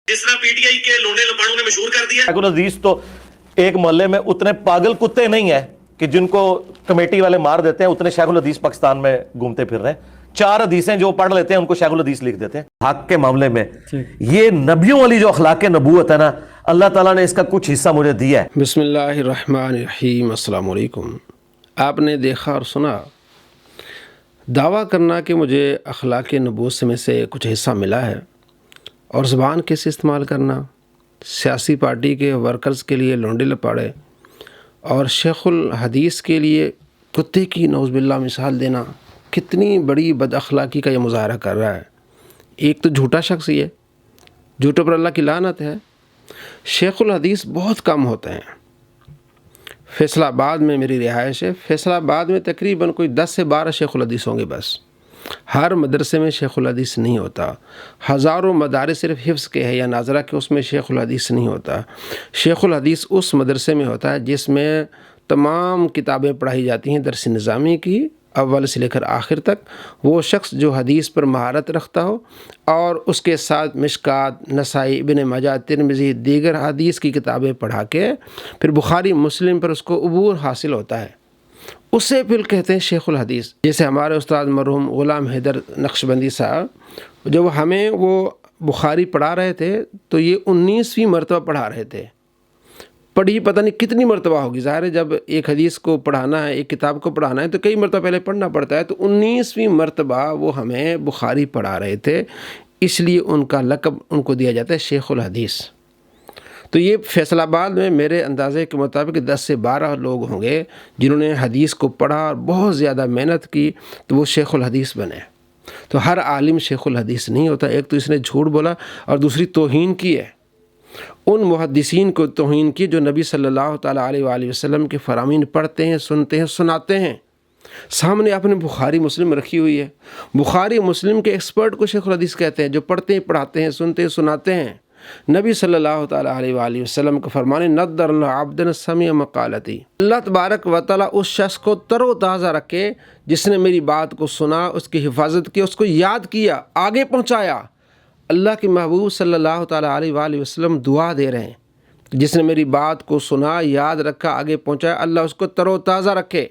जिस तरह पीटीआई के लोंडे लपाड़ों ने मशहूर कर दिया। शेखुल हदीस तो एक मोहल्ले में उतने पागल कुत्ते नहीं है कि जिनको कमेटी वाले मार देते हैं, उतने शेखुल हदीस पाकिस्तान में घूमते फिर रहे हैं। 4 हदीसें जो पढ़ लेते हैं उनको शेखुल हदीस लिख देते हैं। हक के मामले में ये नबियों वाली जो अखलाक नबूवत है ना, अल्लाह ताला ने इसका कुछ हिस्सा मुझे दिया है। बिस्मिल्लाहिर्रहमानिर्रहीम, अस्सलाम वालेकुम। आपने देखा और सुना, दावा करना कि मुझे अखलाक नबूवत में से कुछ हिस्सा मिला है, और ज़बान कैसे इस्तेमाल करना, सियासी पार्टी के वर्कर्स के लिए लोंडे लपाड़े और शेखुल हदीस के लिए कुत्ते की नौज़बिल्लाह मिसाल देना, कितनी बड़ी बद अखलाकी का ये मुज़ाहरा कर रहा है। एक तो झूठा शख्स ये, झूठों पर अल्लाह की लानत है। शेखुल हदीस बहुत कम होते हैं। फैसलाबाद में मेरी रिहाइश है। फैसलाबाद में तकरीबन कोई 10 से 12 शेखुल हदीस होंगे बस। हर मदरसे में शेखुल हदीस नहीं होता। हज़ारों मदारिस सिर्फ हिफ्ज़ के हैं या नाज़रा के, उसमें शेखुल हदीस नहीं होता। शेखुल हदीस उस मदरसे में होता है जिसमें तमाम किताबें पढ़ाई जाती हैं दरस निज़ामी की, अव्वल से लेकर आखिर तक। वो शख्स जो हदीस पर महारत रखता हो और उसके साथ मिशकात, नसाई, इब्न माजा, तिरमिज़ी, दीगर हदीस की किताबें पढ़ा के फिर बुखारी मुस्लिम पर उसको अबूर हासिल होता है, उसे फिर कहते हैं शेखुल हदीस। जैसे हमारे उस्ताद मरहूम ग़ुलाम हैदर नक्शबंदी साहब, जब हमें वो बुखारी पढ़ा रहे थे तो ये 19वीं मरतबा पढ़ा रहे थे। पढ़ी पता नहीं कितनी मरतबा होगी। ज़ाहिर है जब एक हदीस को पढ़ाना है, एक किताब को पढ़ाना है तो कई मरतबा पहले पढ़ना पड़ता है। तो 19वीं मरतबा वो हमें बुखारी पढ़ा रहे थे, इसलिए उनका लक़ब उनको दिया जाता है शेखुल हदीस। तो ये फैसलाबाद में मेरे अंदाज़े के मुताबिक 10 से 12 लोग होंगे जिन्होंने हदीस को पढ़ा और बहुत ज़्यादा मेहनत की, तो वो शेखुल हदीस बने। तो हर आलिम शेखुल हदीस नहीं होता। एक तो इसने झूठ बोला और दूसरी तौहीन की है, उन मुहद्दिसीन को तौहीन की जो नबी सल्लल्लाहु ताला अलैहि वसल्लम के फरामीन पढ़ते हैं, सुनते हैं, सुनाते हैं। सामने आपने बुखारी मुस्लिम रखी हुई है। बुखारी मुस्लिम के एक्सपर्ट को शेखुल हदीस कहते हैं, जो पढ़ते हैं, पढ़ाते हैं, सुनते हैं, सुनाते हैं। नबी सल्लल्लाहु ताला अलैहि वसल्लम का फरमान, नद्दरल्लाहु अब्दन समिअ मक़ालती, अल्लाह तबारक व तआला उस शख्स को तरोताज़ा रखे जिसने मेरी बात को सुना, उसकी हिफाजत की, उसको याद किया, आगे पहुँचाया। अल्लाह के महबूब सल्लल्लाहु ताला अलैहि वसल्लम दुआ दे रहे हैं, जिसने मेरी बात को सुना, याद रखा, आगे पहुँचाया, अल्लाह उसको तरोताज़ा रखे।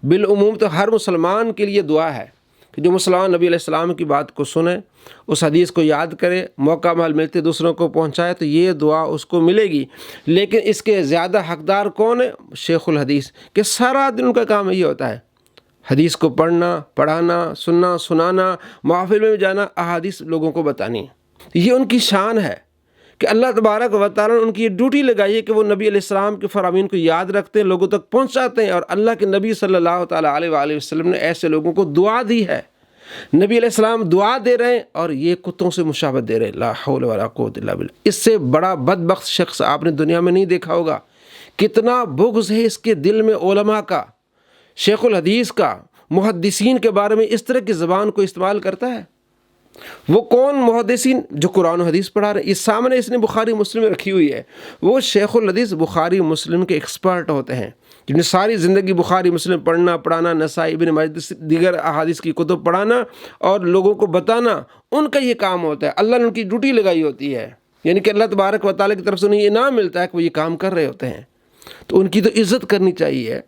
बिलउमूम तो हर मुसलमान के लिए दुआ है कि जो मुसलमान नबी अलैहिस्सलाम की बात को सुने, उस हदीस को याद करे, मौका माल मिलते दूसरों को पहुँचाए, तो ये दुआ उसको मिलेगी। लेकिन इसके ज़्यादा हकदार कौन है? शेखुल हदीस, कि सारा दिन उनका काम यही होता है, हदीस को पढ़ना, पढ़ाना, सुनना, सुनाना, महफिल में जाना, अहादीस लोगों को बतानी। ये उनकी शान है कि अल्लाह तबारक व तआला ने उनकी ये ड्यूटी लगाई है कि वो नबी अलैहिस्सलाम के फरामीन को याद रखते हैं, लोगों तक पहुँचाते हैं। और अल्लाह के नबी सल्लल्लाहु ताला अलैहि वसल्लम ने ऐसे लोगों को दुआ दी है। नबी अलैहिस्सलाम दुआ दे रहे हैं और ये कुत्तों से मुशाबत दे रहे हैं। ला हौल वला कुव्वता इल्ला बिल्लाह। इससे बड़ा बदबख्त शख्स आपने दुनिया में नहीं देखा होगा। कितना बुग़्ज़ है इसके दिल में उलमा का, शेखुल हदीस का, मुहद्दिसीन के बारे में इस तरह की ज़बान को इस्तेमाल करता है। वो कौन मुहद्दिसीन? जो कुरान हदीस पढ़ा रहे। इस सामने इसने बुखारी मुस्लिम रखी हुई है। वो शेखुल हदीस बुखारी मुस्लिम के एक्सपर्ट होते हैं, जिन्हें सारी ज़िंदगी बुखारी मुस्लिम पढ़ना, पढ़ाना, नसाई, इब्न माजा, दीगर अहादीस की कुतुब पढ़ाना और लोगों को बताना, उनका ये काम होता है। अल्लाह ने उनकी ड्यूटी लगाई होती है, यानी कि अल्लाह तबारक व तआला की तरफ से उन्हें ये इनाम मिलता है कि वो ये काम कर रहे होते हैं। तो उनकी तो इज़्ज़त करनी चाहिए।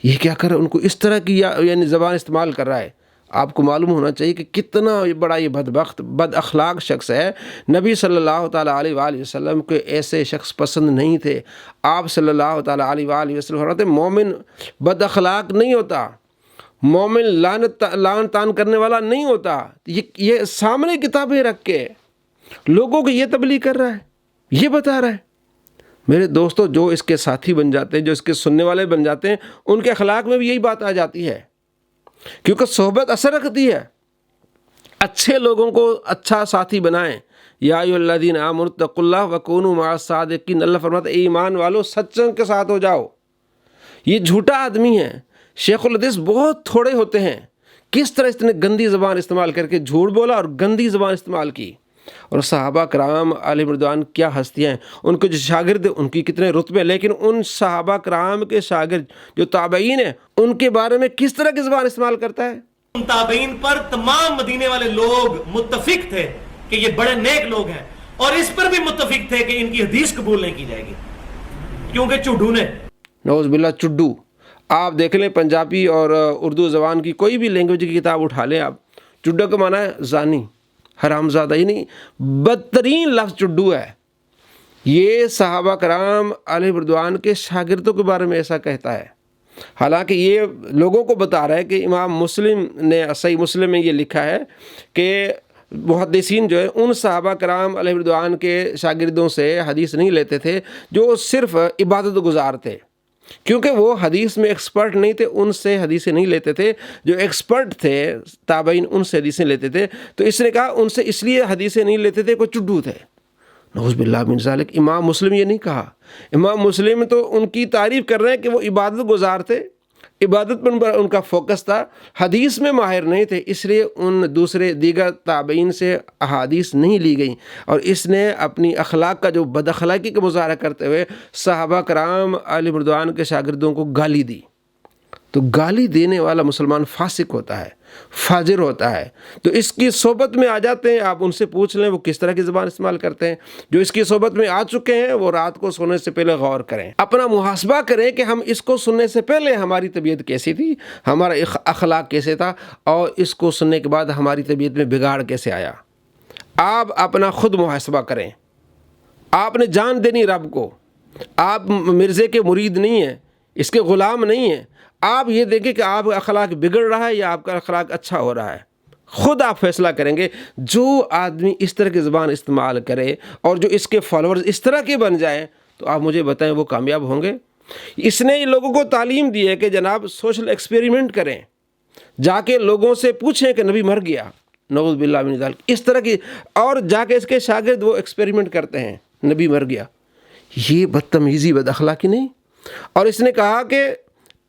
ये क्या कर रहा है? उनको इस तरह की यानी ज़बान इस्तेमाल कर रहा है। आपको मालूम होना चाहिए कि कितना बड़ा ये बदबख्त, बद अखलाक शख्स है। नबी सल्लल्लाहु ताला अलैहि वसल्लम को ऐसे शख्स पसंद नहीं थे। आप सल्लल्लाहु ताला अलैहि वसल्लम फरमाते, मोमिन बद अखलाक नहीं होता, मोमिन लान तान करने वाला नहीं होता। ये सामने किताबें रख के लोगों को ये तबलीग कर रहा है, ये बता रहा है। मेरे दोस्तों, जो इसके साथी बन जाते हैं, जो इसके सुनने वाले बन जाते हैं, उनके अखलाक में भी यही बात आ जाती है, क्योंकि सोहबत असर रखती है। अच्छे लोगों को अच्छा साथी बनाएं। या अय्युहल्लज़ीना आमनू तक़ुल्लाह व कूनू मअस सादिक़ीन। अल्लाह फरमाता है, ईमान वालों सच्चों के साथ हो जाओ। ये झूठा आदमी है। शेखुल हदीस बहुत थोड़े होते हैं। किस तरह इसने गंदी ज़बान इस्तेमाल करके झूठ बोला और गंदी ज़बान इस्तेमाल की। और सहाबा कराम अलैहिम रिदवान क्या हस्तियाँ हैं, उनके जो शागिर्द उनकी कितने रुतबे, लेकिन उन सहाबा कराम के शागिर्द जो ताबईन हैं, उनके बारे में किस तरह की ज़बान इस्तेमाल करता है। उन ताबईन पर तमाम मदीने वाले लोग मुत्तफिक थे कि ये बड़े नेक लोग हैं اور اس پر بھی متفق تھے کہ ان کی حدیث قبول نہیں کی جائے گی کیونکہ چڈو نے. نعوذ باللہ چڈو. آپ دیکھ لیں پنجابی اور اردو زبان کی کوئی بھی لینگویج کی کتاب اٹھا لیں آپ, چڈو کا معنی ہے زانی, حرامزادہ, یعنی بدترین لفظ چڈو ہے. یہ صحابہ کرام علیہ رضوان کے شاگردوں کے بارے میں ایسا کہتا ہے. حالانکہ یہ لوگوں کو بتا رہا ہے کہ امام مسلم نے صحیح مسلم میں یہ لکھا ہے کہ محدثین جو ہے ان صحابہ کرام علیہ رضوان کے شاگردوں سے حدیث نہیں لیتے تھے جو صرف عبادت گزار تھے, کیونکہ وہ حدیث میں ایکسپرٹ نہیں تھے, ان سے حدیثیں نہیں لیتے تھے. جو ایکسپرٹ تھے تابعین ان سے حدیثیں لیتے تھے. تو اس نے کہا ان سے اس لیے حدیثیں نہیں لیتے تھے, کوئی چڈو تھے. نعوذ باللہ من ذالک. امام مسلم یہ نہیں کہا. امام مسلم تو ان کی تعریف کر رہے ہیں کہ وہ عبادت گزار تھے, عبادت پر ان کا فوکس تھا, حدیث میں ماہر نہیں تھے, اس لیے ان دوسرے دیگر تابعین سے احادیث نہیں لی گئیں. اور اس نے اپنی اخلاق کا جو بد اخلاقی کا مظاہرہ کرتے ہوئے صحابہ کرام علیہ رضوان کے شاگردوں کو گالی دی. تو گالی دینے والا مسلمان فاسق ہوتا ہے, فاجر ہوتا ہے. تو اس کی صحبت میں آ جاتے ہیں, آپ ان سے پوچھ لیں وہ کس طرح کی زبان استعمال کرتے ہیں. جو اس کی صحبت میں آ چکے ہیں وہ رات کو سونے سے پہلے غور کریں, اپنا محاسبہ کریں کہ ہم اس کو سننے سے پہلے ہماری طبیعت کیسی تھی, ہمارا اخلاق کیسے تھا, اور اس کو سننے کے بعد ہماری طبیعت میں بگاڑ کیسے آیا. آپ اپنا خود محاسبہ کریں. آپ نے جان دینی رب کو. آپ مرزے کے مرید نہیں ہیں, اس کے غلام نہیں ہیں. آپ یہ دیکھیں کہ آپ کا اخلاق بگڑ رہا ہے یا آپ کا اخلاق اچھا ہو رہا ہے. خود آپ فیصلہ کریں گے. جو آدمی اس طرح کی زبان استعمال کرے اور جو اس کے فالورز اس طرح کے بن جائیں تو آپ مجھے بتائیں وہ کامیاب ہوں گے. اس نے لوگوں کو تعلیم دی ہے کہ جناب سوشل ایکسپیریمنٹ کریں, جا کے لوگوں سے پوچھیں کہ نبی مر گیا, نعوذ باللہ من ذالک, اس طرح کی, اور جا کے اس کے شاگرد وہ ایکسپیریمنٹ کرتے ہیں نبی مر گیا. یہ بدتمیزی بد اخلاقی نہیں. اور اس نے کہا کہ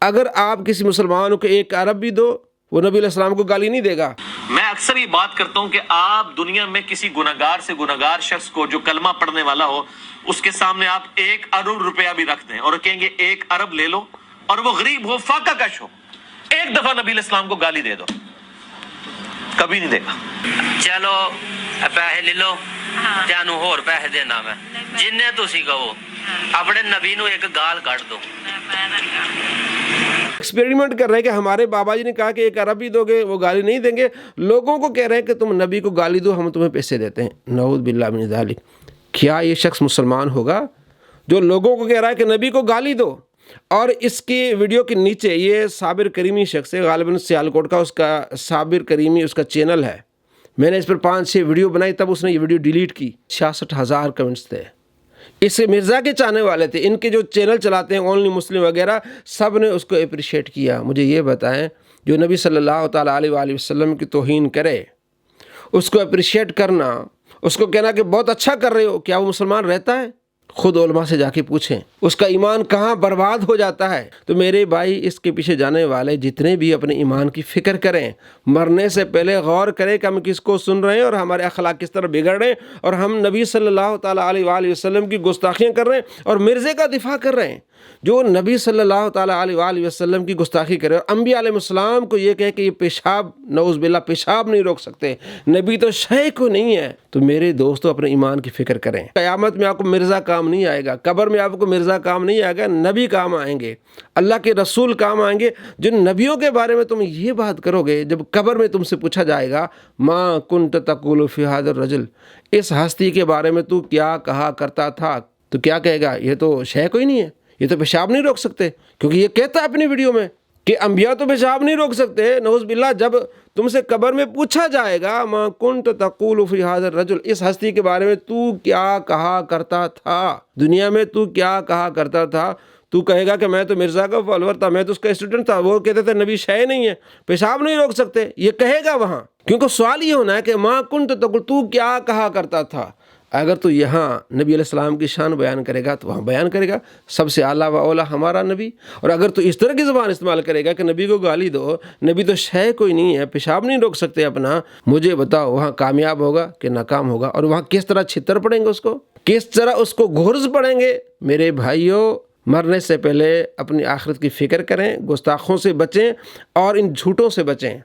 اگر آپ کسی مسلمان کو ایک عرب بھی دو وہ نبی علیہ السلام کو گالی نہیں دے گا. میں اکثر یہ بات کرتا ہوں کہ آپ دنیا میں کسی گناہگار سے گناہگار شخص کو جو کلمہ پڑھنے والا ہو اس کے سامنے آپ 1 ارب روپیہ بھی رکھ دیں اور کہیں گے 1 ارب لے لو, اور وہ غریب ہو, فاقہ کش ہو, ایک دفعہ نبی علیہ السلام کو گالی دے دو, کبھی نہیں دے گا. چلو پیسے لے لو, تینوں ہور پیسے دینا میں, جننے تسی کہو اپنے نبی نو ایک گال کٹ دو. ایکسپیریمنٹ کر رہے ہیں کہ ہمارے بابا جی نے کہا کہ ایک عربی دو گے وہ گالی نہیں دیں گے. لوگوں کو کہہ رہے ہیں کہ تم نبی کو گالی دو ہم تمہیں پیسے دیتے ہیں. نعوذ باللہ من ذالک. کیا یہ شخص مسلمان ہوگا جو لوگوں کو کہہ رہا ہے کہ نبی کو گالی دو؟ اور اس کی ویڈیو کے نیچے یہ صابر کریمی شخص ہے, غالباً سیالکوٹ کا, اس کا صابر کریمی اس کا چینل ہے. میں نے اس پر 5-6 ویڈیو بنائی, تب اس نے یہ ویڈیو ڈیلیٹ کی. 66,000 کمنٹس تھے. اس مرزا کے چاہنے والے تھے, ان کے جو چینل چلاتے ہیں اونلی مسلم وغیرہ, سب نے اس کو اپریشیٹ کیا. مجھے یہ بتائیں جو نبی صلی اللہ تعالیٰ علیہ وآلہ وسلم کی توہین کرے اس کو اپریشیٹ کرنا, اس کو کہنا کہ بہت اچھا کر رہے ہو, کیا وہ مسلمان رہتا ہے؟ خود علماء سے جا کے پوچھیں اس کا ایمان کہاں برباد ہو جاتا ہے. تو میرے بھائی اس کے پیچھے جانے والے جتنے بھی اپنے ایمان کی فکر کریں, مرنے سے پہلے غور کریں کہ ہم کس کو سن رہے ہیں اور ہمارے اخلاق کس طرح بگڑ رہے ہیں, اور ہم نبی صلی اللہ تعالیٰ علیہ وآلہ وسلم کی گستاخیاں کر رہے ہیں اور مرزے کا دفاع کر رہے ہیں جو نبی صلی اللہ تعالیٰ علیہ وآلہ وسلم کی گستاخی کرے. اور انبیاء علیہ السلام کو یہ کہے کہ یہ پیشاب, نعوذ باللہ, پیشاب نہیں روک سکتے, نبی تو شے کو نہیں ہے. تو میرے دوستو اپنے ایمان کی فکر کریں. قیامت میں آپ کو مرزا کام نہیں آئے گا, قبر میں آپ کو مرزا کام نہیں آئے گا, نبی کام آئیں گے, اللہ کے رسول کام آئیں گے. جن نبیوں کے بارے میں تم یہ بات کرو گے, جب قبر میں تم سے پوچھا جائے گا ما کنت تقول فی ھذا الرجل, اس ہستی کے بارے میں تو کیا کہا کرتا تھا, تو کیا کہے گا؟ یہ تو شے کوئی نہیں ہے, یہ تو پیشاب نہیں روک سکتے. کیونکہ یہ کہتا ہے اپنی ویڈیو میں کہ انبیاء تو پیشاب نہیں روک سکتے. نعوذ باللہ, جب تم سے قبر میں پوچھا جائے گا ما کنت تقول فی ھذا الرجل, اس ہستی کے بارے میں تو کیا کہا کرتا تھا, دنیا میں تو کیا کہا کرتا تھا, تو کہے گا کہ میں تو مرزا کا فالوور تھا, میں تو اس کا اسٹوڈنٹ تھا, وہ کہتے تھے نبی شے نہیں ہے, پیشاب نہیں روک سکتے. یہ کہے گا وہاں, کیونکہ سوال یہ ہونا ہے کہ ما کنت تقول, تو کیا کہا کرتا تھا. اگر تو یہاں نبی علیہ السلام کی شان بیان کرے گا تو وہاں بیان کرے گا سب سے اعلیٰ و اولا ہمارا نبی. اور اگر تو اس طرح کی زبان استعمال کرے گا کہ نبی کو گالی دو, نبی تو شے کوئی نہیں ہے, پیشاب نہیں روک سکتے اپنا, مجھے بتاؤ وہاں کامیاب ہوگا کہ ناکام ہوگا؟ اور وہاں کس طرح چھتر پڑیں گے, اس کو کس طرح اس کو گھرز پڑیں گے. میرے بھائیوں, مرنے سے پہلے اپنی آخرت کی فکر کریں, گستاخوں سے بچیں اور ان جھوٹوں سے بچیں.